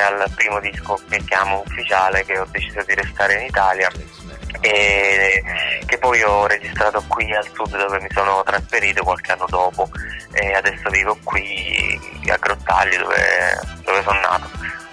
al primo disco che chiamo ufficiale, che ho deciso di restare in Italia e che poi ho registrato qui al sud, dove mi sono trasferito qualche anno dopo, e adesso vivo qui a Grottaglie, dove sono nato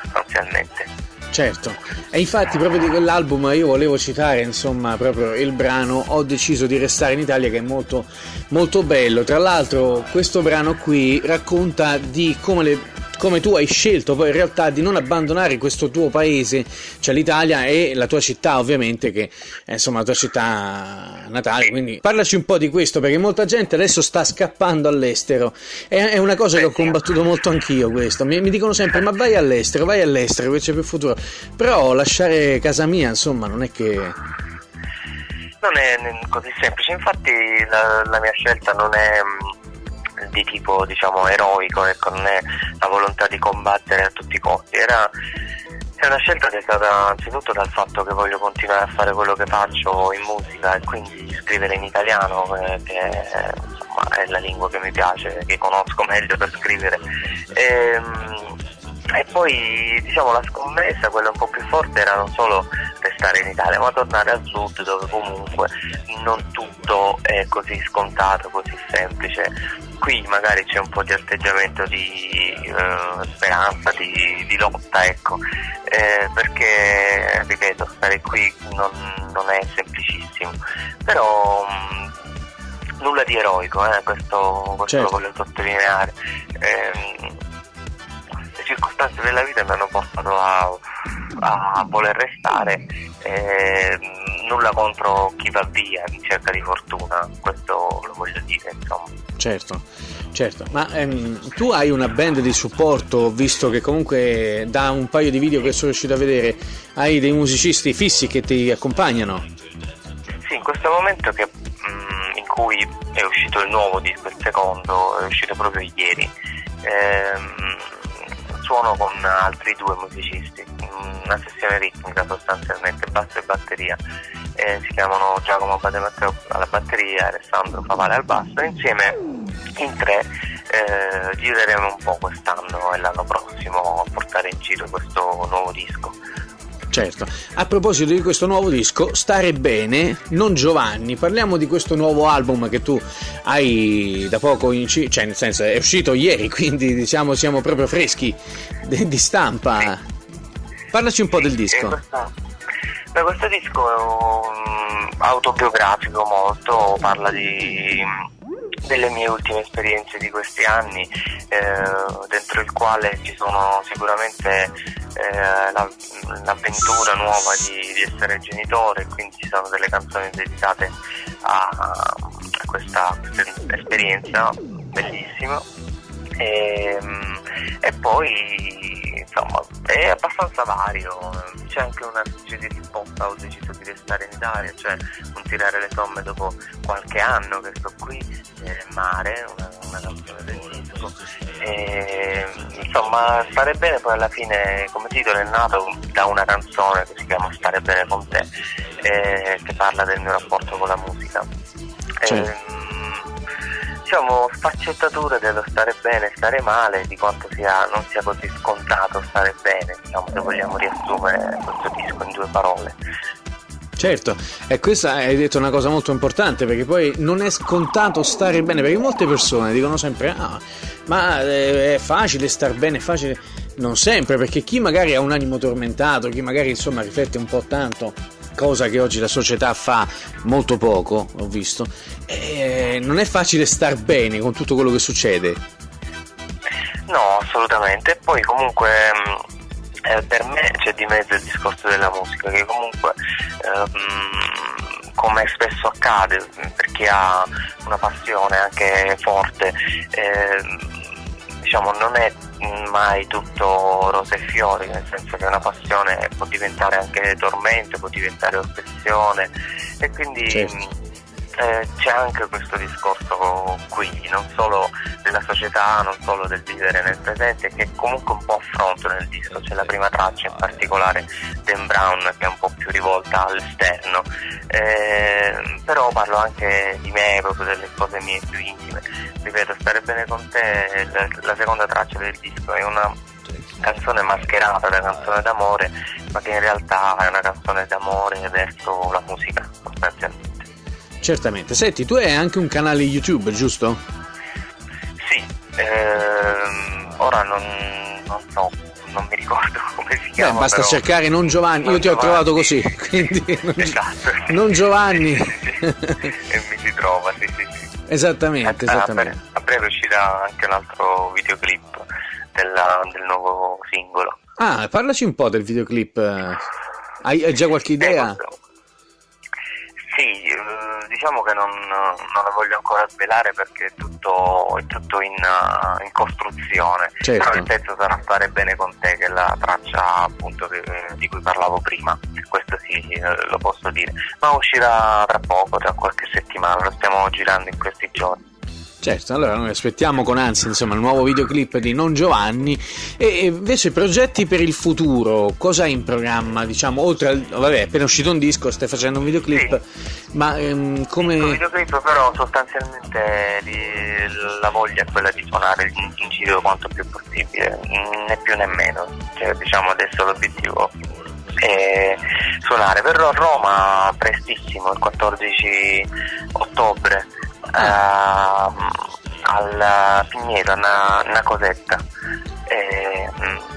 sostanzialmente. Certo, e infatti proprio di quell'album io volevo citare, insomma, proprio il brano Ho deciso di restare in Italia, che è molto molto bello. Tra l'altro questo brano qui racconta di come tu hai scelto poi in realtà di non abbandonare questo tuo paese, cioè l'Italia, e la tua città ovviamente, che è insomma la tua città natale. Quindi parlaci un po' di questo, perché molta gente adesso sta scappando all'estero, è una cosa che ho combattuto molto anch'io, questo mi dicono sempre: ma vai all'estero che c'è più futuro. Però lasciare casa mia, insomma, non è che... Non è così semplice. Infatti la mia scelta non è di tipo, diciamo, eroico, ecco, non è la volontà di combattere a tutti i costi. È una scelta che è stata anzitutto dal fatto che voglio continuare a fare quello che faccio in musica, e quindi scrivere in italiano, che insomma è la lingua che mi piace, che conosco meglio per scrivere. E poi, diciamo, la scommessa, quella un po' più forte, era non solo restare in Italia, ma tornare al sud, dove comunque non tutto è così scontato, così semplice. Qui magari c'è un po' di atteggiamento di speranza, di lotta, ecco, perché, ripeto, stare qui non è semplicissimo, però nulla di eroico, questo certo. Lo voglio sottolineare. Le circostanze della vita mi hanno portato a voler restare, nulla contro chi va via in cerca di fortuna, questo lo voglio dire, insomma. Certo, ma tu hai una band di supporto, visto che comunque da un paio di video che sono riuscito a vedere hai dei musicisti fissi che ti accompagnano? Sì, in questo momento in cui è uscito il nuovo disco, il secondo, è uscito proprio ieri, suono con altri 2 musicisti, una sessione ritmica sostanzialmente, basso e batteria. Si chiamano Giacomo Badematteo alla batteria e Alessandro Favale al basso, e insieme in 3 gireremo un po' quest'anno e l'anno prossimo a portare in giro questo nuovo disco. Certo, a proposito di questo nuovo disco, Stare Bene, non Giovanni, parliamo di questo nuovo album che tu hai da poco cioè nel senso è uscito ieri, quindi diciamo siamo proprio freschi di stampa. Parlaci un po' del disco. Questo disco è autobiografico molto, parla delle mie ultime esperienze di questi anni, dentro il quale ci sono sicuramente l'avventura nuova di essere genitore, quindi ci sono delle canzoni dedicate a questa esperienza bellissima, e poi insomma è abbastanza vario. C'è anche una specie di risposta: ho deciso di restare in Italia, cioè non tirare le somme dopo qualche anno che sto qui, Mare, una canzone del disco, insomma Stare Bene poi alla fine come titolo è nato da una canzone che si chiama Stare Bene con te, che parla del mio rapporto con la musica. Diciamo sfaccettature dello stare bene e stare male, di quanto non sia così scontato stare bene, diciamo, se vogliamo riassumere questo disco in 2 parole. Certo, e questa hai detto una cosa molto importante, perché poi non è scontato stare bene, perché molte persone dicono sempre ma è facile star bene, è facile. Non sempre, perché chi magari ha un animo tormentato, chi magari insomma riflette un po' tanto, cosa che oggi la società fa molto poco, ho visto, non è facile star bene con tutto quello che succede. No, assolutamente. E poi comunque per me c'è di mezzo il discorso della musica, che comunque come spesso accade per chi ha una passione anche forte, diciamo non è mai tutto rose e fiori, nel senso che una passione può diventare anche tormento, può diventare ossessione, e quindi certo. C'è anche questo discorso qui, non solo della società, non solo del vivere nel presente, che comunque un po' affronto nel disco. C'è la prima traccia in particolare, Dan Brown, che è un po' più rivolta all'esterno, però parlo anche di me, proprio delle cose mie più intime. Ripeto, Stare Bene con te, la seconda traccia del disco, è una canzone mascherata da canzone d'amore, ma che in realtà è una canzone d'amore verso la musica, sostanzialmente. Certamente. Senti, tu hai anche un canale YouTube, giusto? Sì, ora non so, non mi ricordo come si chiama. Basta però cercare Non Giovanni, io ti ho trovato così, quindi esatto. Non Giovanni. E mi si trova, sì. Esattamente. A breve uscirà anche un altro videoclip del nuovo singolo. Ah, parlaci un po' del videoclip. Hai già qualche idea? Sì, diciamo che non la voglio ancora svelare perché è tutto in costruzione. Certo. Però il pezzo sarà Stare bene con te, che è la traccia appunto di cui parlavo prima, questo sì, lo posso dire, ma uscirà tra poco, tra qualche settimana, lo stiamo girando in questi giorni. Certo, allora noi aspettiamo con ansia insomma il nuovo videoclip di Non Giovanni. E invece progetti per il futuro, cosa hai in programma? Diciamo, oltre al vabbè, è appena uscito un disco, stai facendo un videoclip, sì. Ma come il videoclip però sostanzialmente la voglia è quella di suonare in giro quanto più possibile, né più né meno, cioè, diciamo adesso l'obiettivo è suonare. Verrò a Roma prestissimo, il 14 ottobre. Al Pigneto, una cosetta,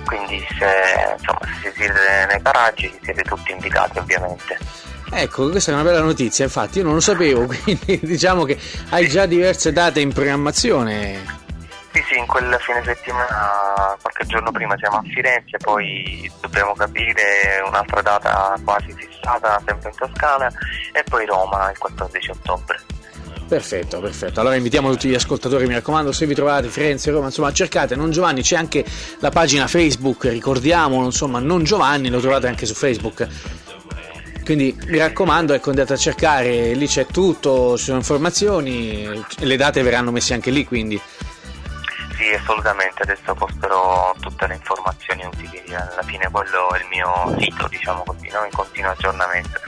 quindi se siete nei paraggi siete tutti invitati, ovviamente. Ecco, questa è una bella notizia, infatti io non lo sapevo, quindi diciamo che hai già diverse date in programmazione. Sì, in quel fine settimana, qualche giorno prima siamo a Firenze, poi dobbiamo capire un'altra data quasi fissata, sempre in Toscana, e poi Roma il 14 ottobre. Perfetto. Allora invitiamo tutti gli ascoltatori, mi raccomando, se vi trovate Firenze, Roma, insomma cercate Non Giovanni, c'è anche la pagina Facebook, ricordiamolo, insomma Non Giovanni, lo trovate anche su Facebook. Quindi mi raccomando, ecco, andate a cercare, lì c'è tutto, ci sono informazioni, le date verranno messe anche lì, quindi. Sì, assolutamente, adesso posterò tutte le informazioni utili, alla fine quello è il mio sito, diciamo così, no? In continuo aggiornamento.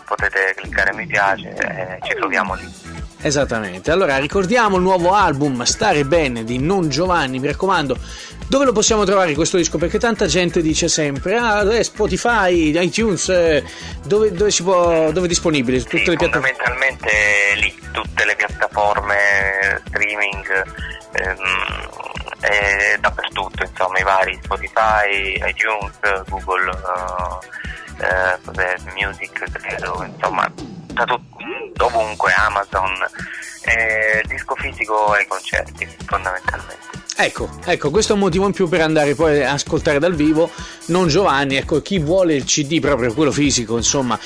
Potete cliccare mi piace e ci troviamo lì. Esattamente, allora ricordiamo il nuovo album Stare Bene di Non Giovanni, mi raccomando, dove lo possiamo trovare questo disco? Perché tanta gente dice sempre Spotify, iTunes, dove è disponibile? Su tutte le piattaforme? Fondamentalmente lì, tutte le piattaforme streaming, dappertutto, insomma, i vari Spotify, iTunes, Google Music, credo, insomma ovunque, Amazon, disco fisico e concerti fondamentalmente. Ecco, questo è un motivo in più per andare poi a ascoltare dal vivo Non Giovanni. Ecco, chi vuole il CD, proprio quello fisico, insomma,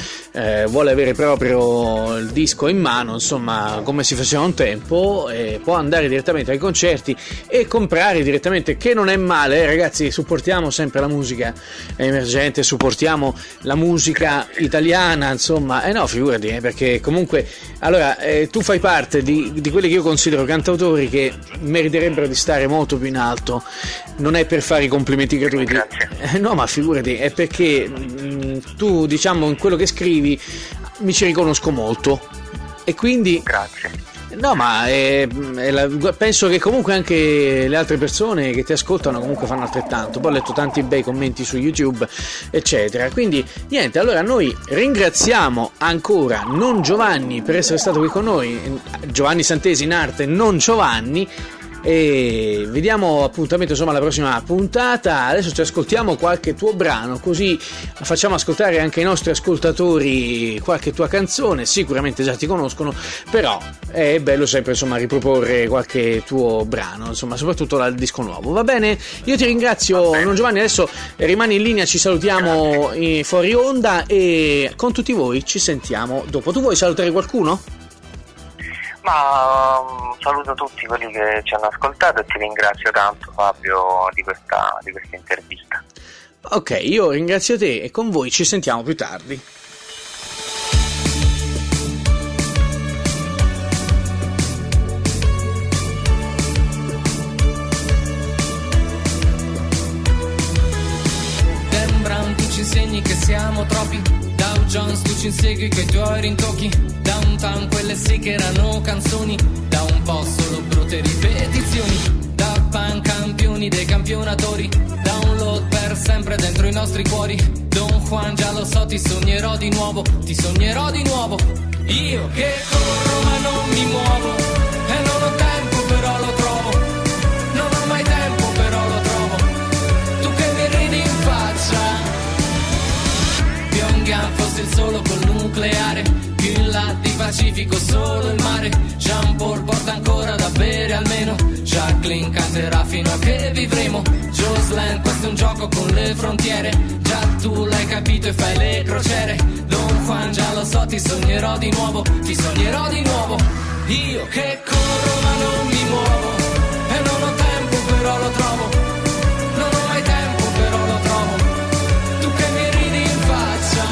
vuole avere proprio il disco in mano, insomma, come si faceva un tempo, può andare direttamente ai concerti e comprare direttamente, che non è male, ragazzi, supportiamo sempre la musica emergente, supportiamo la musica italiana, insomma, no, figurati, perché comunque, allora, tu fai parte di quelli che io considero cantautori che meriterebbero di stare molto più in alto. Non è per fare i complimenti gratuiti, no, ma figurati, è perché tu, diciamo, in quello che scrivi mi ci riconosco molto e quindi grazie. No, ma penso che comunque anche le altre persone che ti ascoltano comunque fanno altrettanto. Poi ho letto tanti bei commenti su YouTube, eccetera. Quindi niente, allora noi ringraziamo ancora Non Giovanni per essere stato qui con noi, Giovanni Santesi in arte Non Giovanni, e vediamo appuntamento insomma alla prossima puntata. Adesso ci ascoltiamo qualche tuo brano, così facciamo ascoltare anche ai nostri ascoltatori qualche tua canzone. Sicuramente già ti conoscono, però è bello sempre insomma riproporre qualche tuo brano, insomma, soprattutto dal disco nuovo. Va bene? Io ti ringrazio Non Giovanni, adesso rimani in linea, ci salutiamo fuori onda e con tutti voi ci sentiamo dopo. Tu vuoi salutare qualcuno? Ma saluto tutti quelli che ci hanno ascoltato e ti ringrazio tanto, Fabio, di questa intervista. Ok, io ringrazio te e con voi ci sentiamo più tardi. Dan Brown, tu ci insegni che siamo troppi. Dow Jones, tu ci insegui che i tuoi rintocchi. Downtown, quelle sì che erano canzoni. Da un po' solo brutte ripetizioni. Da pan campioni campioni dei campionatori. Download per sempre dentro i nostri cuori. Don Juan, già lo so, ti sognerò di nuovo. Ti sognerò di nuovo. Io che corro ma non mi muovo, e non ho tempo però lo trovo. Non ho mai tempo però lo trovo. Tu che mi ridi in faccia. Pyongyang fosse il solo col nucleare, più in là di Pacifico solo il mare. Jean Paul porta ancora da bere almeno, Jacqueline canterà fino a che vivremo. Jocelyn, questo è un gioco con le frontiere, già tu l'hai capito e fai le crociere. Don Juan, già lo so, ti sognerò di nuovo, ti sognerò di nuovo. Io che corro ma non mi muovo, e non ho tempo però lo trovo. Non ho mai tempo però lo trovo. Tu che mi ridi in faccia.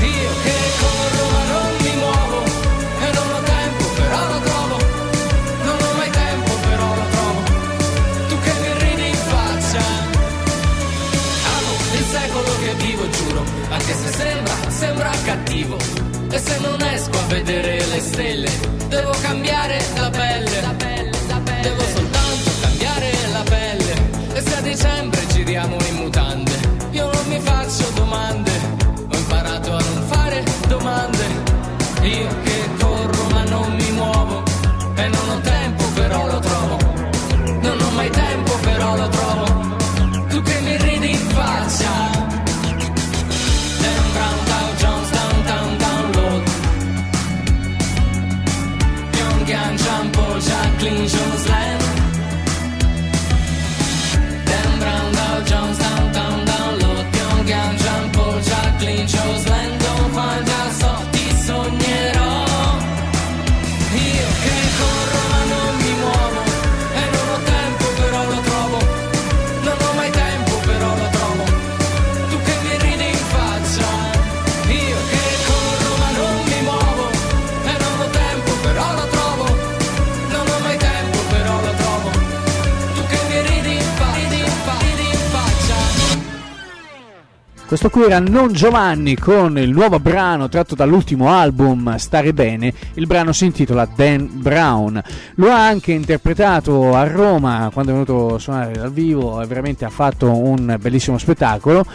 Io che corro ma non mi muovo, e non ho tempo però lo trovo. Non ho mai tempo però lo trovo. Tu che mi ridi in faccia. Amo il secolo che vivo, giuro, anche se sembra cattivo. E se non esco a vedere le stelle, devo cambiare la pelle. Devo soltanto cambiare la pelle. E se a dicembre giriamo in mutande, io non mi faccio domande. Ho imparato a non fare domande. Io che corro ma non mi muovo, e non ho tempo però lo trovo. Non ho mai tempo però lo trovo. Tu che mi ridi in faccia. Dan Brown, Dow Jones, downtown, download. Pyongyang, Jean Paul, Jacqueline, Jocelyn. Dan Brown, Dow Jones, downtown, download. Pyongyang, Jean Paul, Jacqueline, Jocelyn. Don't find out, so ti sognerò. Io che corro ma non mi muovo, e non ho tempo però lo trovo. Non ho mai tempo però lo trovo. Tu che mi ridi in faccia. Io che corro ma non mi muovo, e non ho tempo però lo trovo. Non ho mai tempo però lo trovo. Tu che mi ridi in faccia. Questo qui era Non Giovanni con il nuovo brano tratto dall'ultimo album Stare Bene. Il brano si intitola Dan Brown. Lo ha anche interpretato a Roma quando è venuto a suonare dal vivo e veramente ha fatto un bellissimo spettacolo.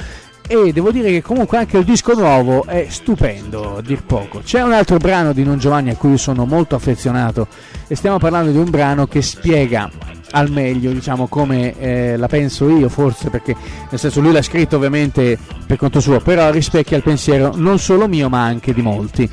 E devo dire che comunque anche il disco nuovo è stupendo, a dir poco. C'è un altro brano di Non Giovanni a cui io sono molto affezionato e stiamo parlando di un brano che spiega al meglio, diciamo, come la penso io, forse, perché nel senso lui l'ha scritto ovviamente per conto suo, però rispecchia il pensiero non solo mio ma anche di molti,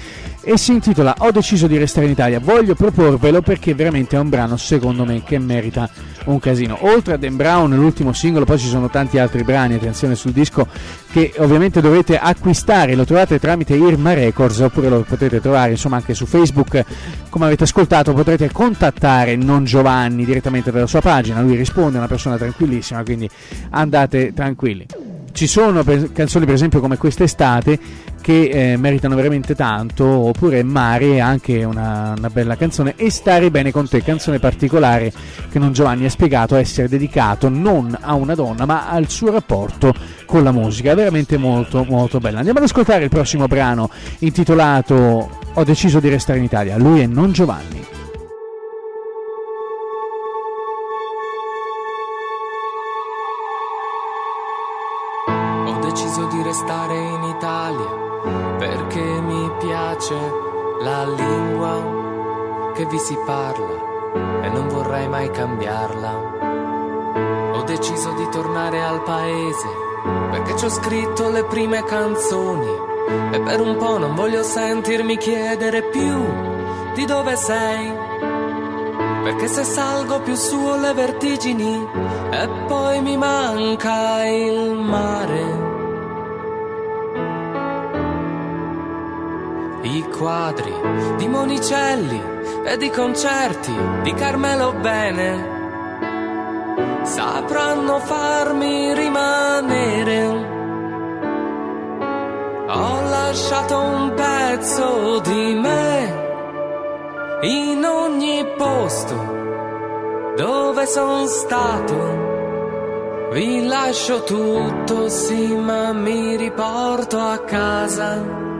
e si intitola Ho deciso di restare in Italia. Voglio proporvelo perché veramente è un brano secondo me che merita un casino. Oltre a Dan Brown, l'ultimo singolo, poi ci sono tanti altri brani, attenzione, sul disco, che ovviamente dovete acquistare. Lo trovate tramite Irma Records, oppure lo potete trovare insomma anche su Facebook. Come avete ascoltato, potrete contattare Non Giovanni direttamente dalla sua pagina, lui risponde, è una persona tranquillissima, quindi andate tranquilli. Ci sono canzoni per esempio come Quest'estate che meritano veramente tanto, oppure Mare, anche una bella canzone, e Stare Bene con te, canzone particolare che Non Giovanni ha spiegato essere dedicato non a una donna ma al suo rapporto con la musica. È veramente molto molto bella. Andiamo ad ascoltare il prossimo brano intitolato Ho deciso di restare in Italia. Lui è Non Giovanni. Ho deciso di restare in Italia perché mi piace la lingua che vi si parla e non vorrei mai cambiarla. Ho deciso di tornare al paese perché ci ho scritto le prime canzoni e per un po' non voglio sentirmi chiedere più di dove sei, perché se salgo più su ho le vertigini e poi mi manca il mare. I quadri di Monicelli e di concerti di Carmelo Bene sapranno farmi rimanere. Ho lasciato un pezzo di me in ogni posto dove son stato. Vi lascio tutto, sì, ma mi riporto a casa.